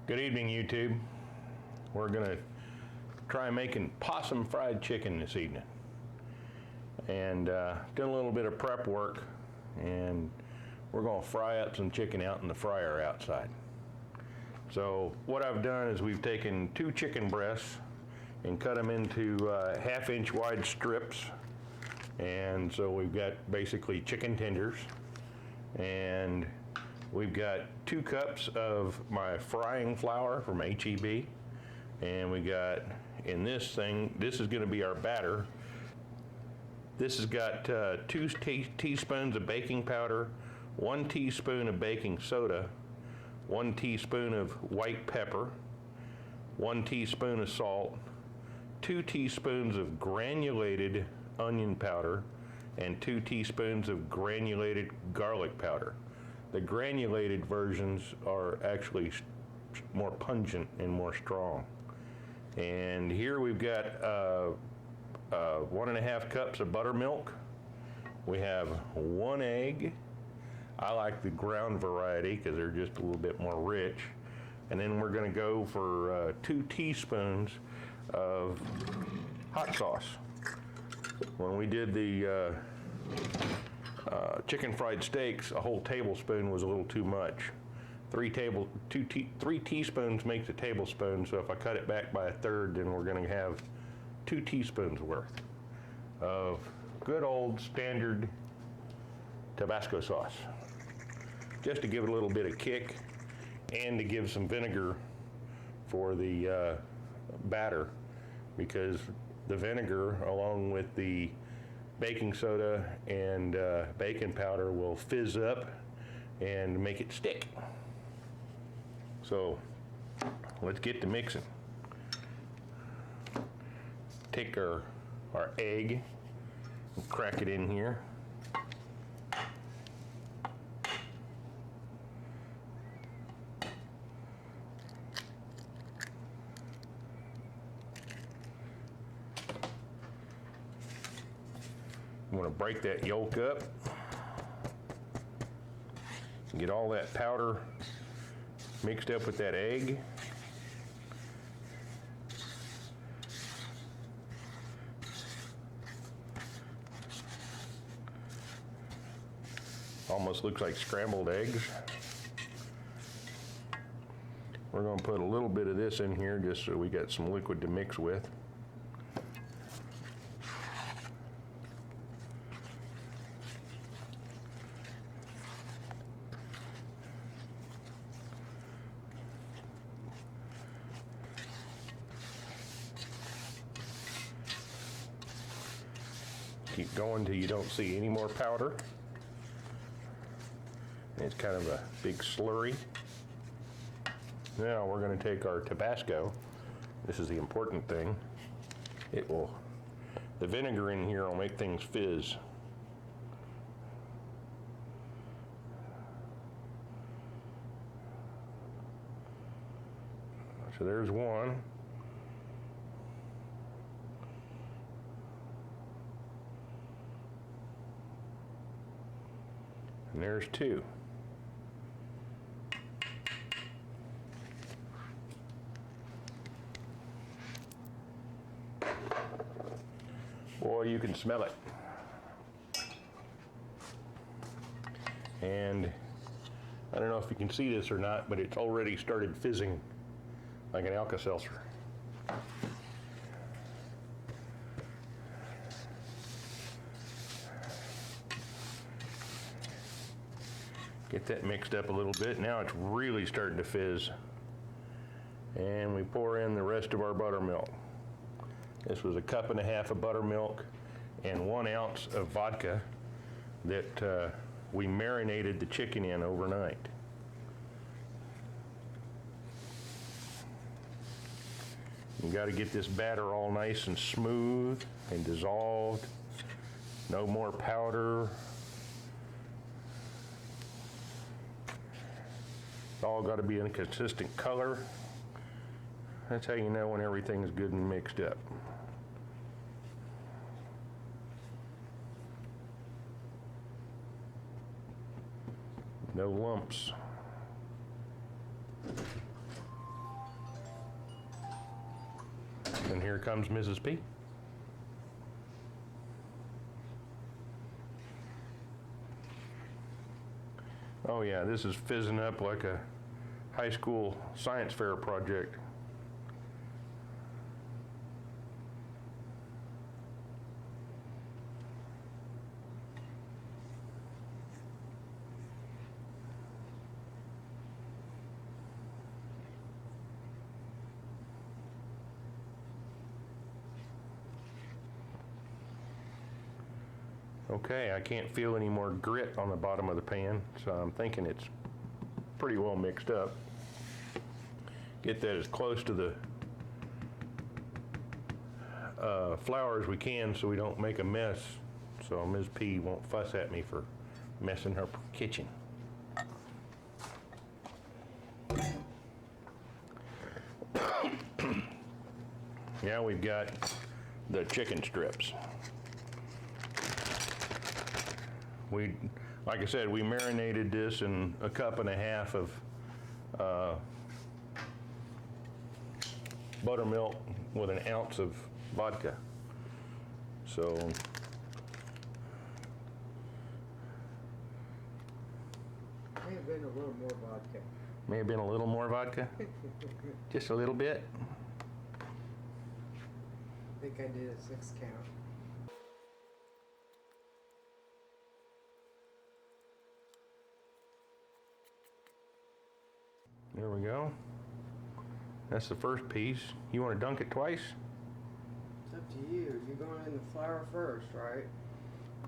Good evening, YouTube. We're gonna try making possum fried chicken this evening. And doing a little bit of prep work, and we're gonna fry up some chicken out in the fryer outside. So what I've done is we've taken 2 chicken breasts and cut them into 1/2-inch wide strips. And so we've got basically chicken tenders, and we've got 2 cups of my frying flour from HEB, and we got in this thing, this is going to be our batter. This has got 2 teaspoons of baking powder, 1 teaspoon of baking soda, 1 teaspoon of white pepper, 1 teaspoon of salt, 2 teaspoons of granulated onion powder, and 2 teaspoons of granulated garlic powder. The granulated versions are actually more pungent and more strong. And here we've got 1.5 cups of buttermilk. We have 1 egg. I like the ground variety because they're just a little bit more rich. And then we're going to go for 2 teaspoons of hot sauce. When we did the chicken fried steaks, a whole tablespoon was a little too much. 3 teaspoons makes a tablespoon, so if I cut it back by 1/3, then we're going to have 2 teaspoons worth of good old standard Tabasco sauce, just to give it a little bit of kick and to give some vinegar for the batter, because the vinegar along with the baking soda and baking powder will fizz up and make it stick. So let's get to mixing. Take our egg and crack it in here. I'm going to break that yolk up and get all that powder mixed up with that egg. Almost looks like scrambled eggs. We're going to put a little bit of this in here just so we got some liquid to mix with. Keep going till you don't see any more powder. It's kind of a big slurry. Now we're going to take our Tabasco. This is the important thing. The vinegar in here will make things fizz. So there's 1. And there's 2. Boy, you can smell it. And I don't know if you can see this or not, but it's already started fizzing like an Alka-Seltzer. Get that mixed up a little bit. Now it's really starting to fizz. And we pour in the rest of our buttermilk. This was 1.5 cups of buttermilk and 1 ounce of vodka that we marinated the chicken in overnight. You got to get this batter all nice and smooth and dissolved. No more powder. It's all got to be in a consistent color. That's how you know when everything's good and mixed up. No lumps. here comes Mrs. P. Oh yeah, this is fizzing up like a high school science fair project. Okay, I can't feel any more grit on the bottom of the pan, so I'm thinking it's pretty well mixed up. Get that as close to the flour as we can so we don't make a mess, so Ms. P won't fuss at me for messing her kitchen. Now we've got the chicken strips. Like I said, we marinated this in a cup and a half of buttermilk with an ounce of vodka. So May have been a little more vodka. May have been a little more vodka? Just a little bit? I think I did a 6 count. There we go. That's the first piece. You want to dunk it twice? It's up to you. You're going in the flour first, right?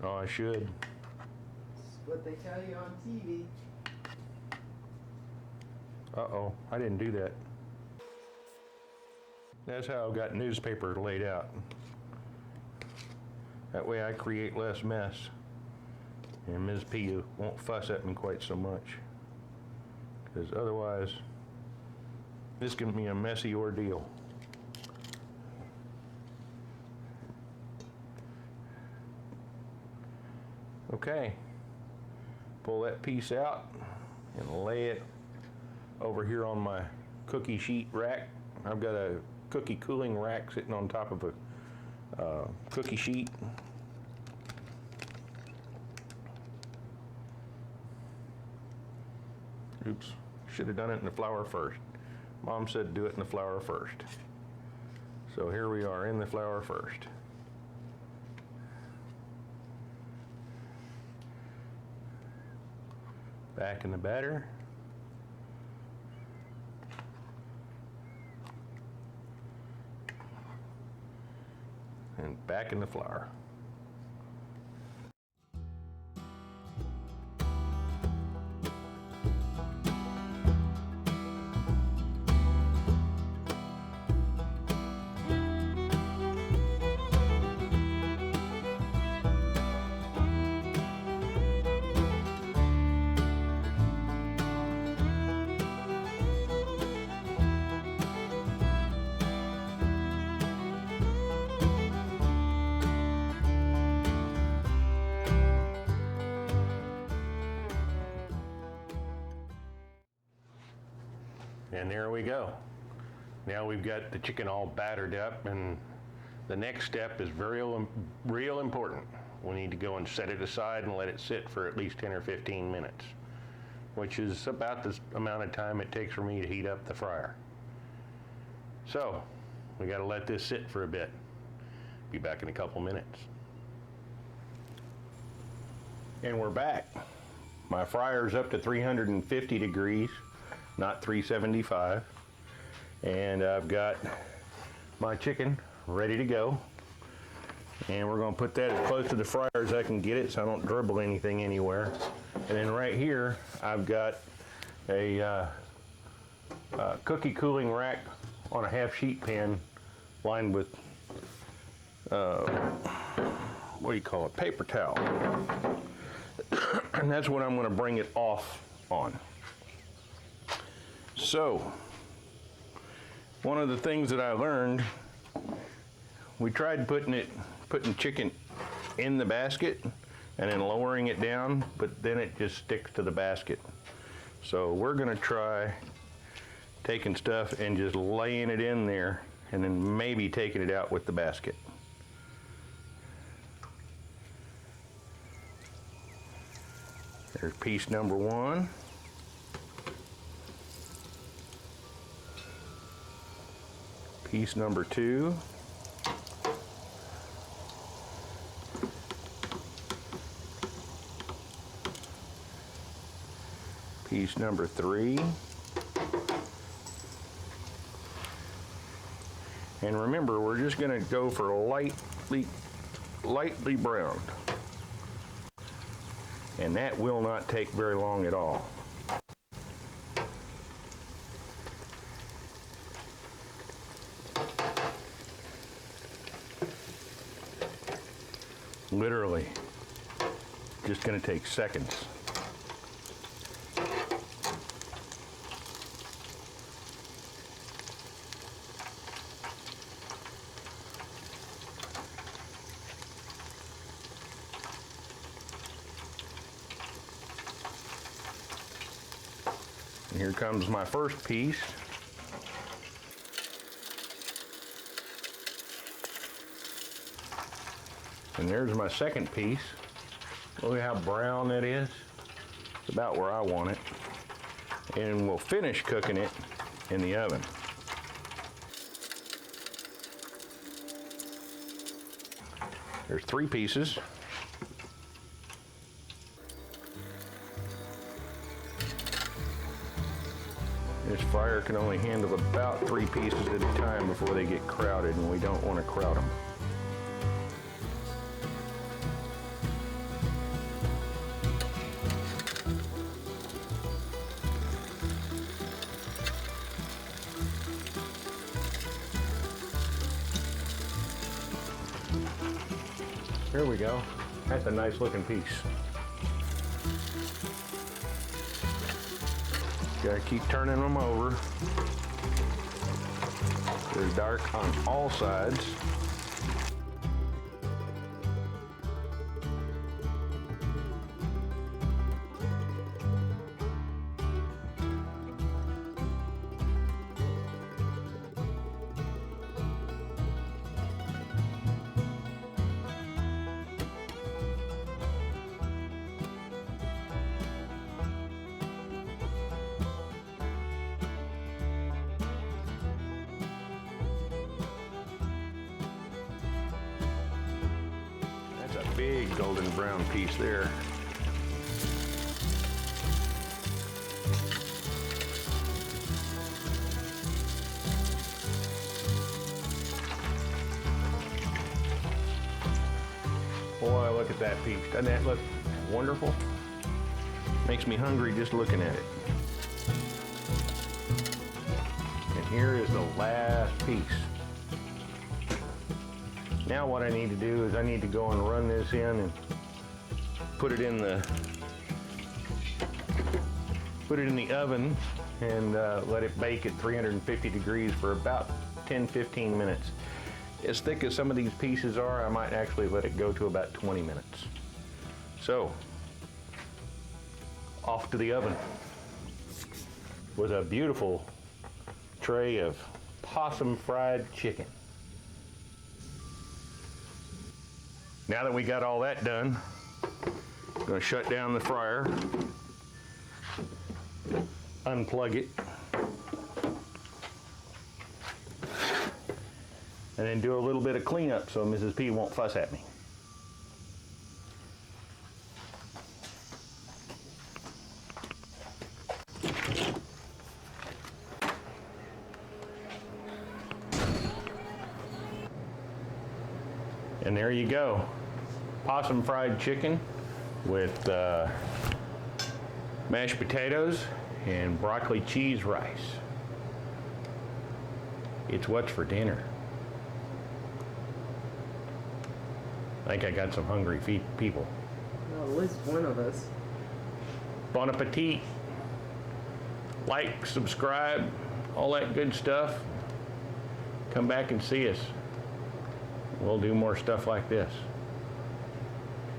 Oh, I should. It's what they tell you on TV. Uh-oh, I didn't do that. That's how I've got newspaper laid out. That way I create less mess. And Ms. P won't fuss at me quite so much. Because otherwise, this can be a messy ordeal. Okay, pull that piece out and lay it over here on my cookie sheet rack. I've got a cookie cooling rack sitting on top of a cookie sheet. Oops, should have done it in the flour first. Mom said do it in the flour first. So here we are in the flour first. Back in the batter. And back in the flour. And there we go. Now we've got the chicken all battered up, and the next step is real important. We need to go and set it aside and let it sit for at least 10 or 15 minutes, which is about the amount of time it takes for me to heat up the fryer. So we got to let this sit for a bit. Be back in a couple minutes. And we're back. My fryer's up to 350 degrees. Not 375. And I've got my chicken ready to go. And we're gonna put that as close to the fryer as I can get it so I don't dribble anything anywhere. And then right here, I've got a cookie cooling rack on a half sheet pan lined with, what do you call it, paper towel. And that's what I'm gonna bring it off on. So, one of the things that I learned, we tried putting chicken in the basket and then lowering it down, but then it just sticks to the basket. So we're gonna try taking stuff and just laying it in there and then maybe taking it out with the basket. There's piece number one. Piece number two. Piece number three. And remember, we're just going to go for lightly browned. And that will not take very long at all. Literally, just going to take seconds. And here comes my first piece. And there's my second piece. Look at how brown that is. It's about where I want it. And we'll finish cooking it in the oven. There's three pieces. This fryer can only handle about 3 pieces at a time before they get crowded, and we don't want to crowd them. Here we go. That's a nice looking piece. Gotta keep turning them over. They're dark on all sides. Big golden brown piece there. Boy, look at that piece. Doesn't that look wonderful? Makes me hungry just looking at it. And here is the last piece. Now what I need to do is I need to go and run this in and put it in the oven and let it bake at 350 degrees for about 10-15 minutes. As thick as some of these pieces are, I might actually let it go to about 20 minutes. So, off to the oven with a beautiful tray of Possum Fried Chicken. Now that we got all that done, I'm going to shut down the fryer, unplug it, and then do a little bit of cleanup so Mrs. P won't fuss at me. And there you go, Possum Fried Chicken with mashed potatoes and broccoli cheese rice. It's what's for dinner. I think I got some hungry people. Well, at least one of us. Bon appetit. Like, subscribe, all that good stuff. Come back and see us. We'll do more stuff like this.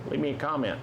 Leave me a comment.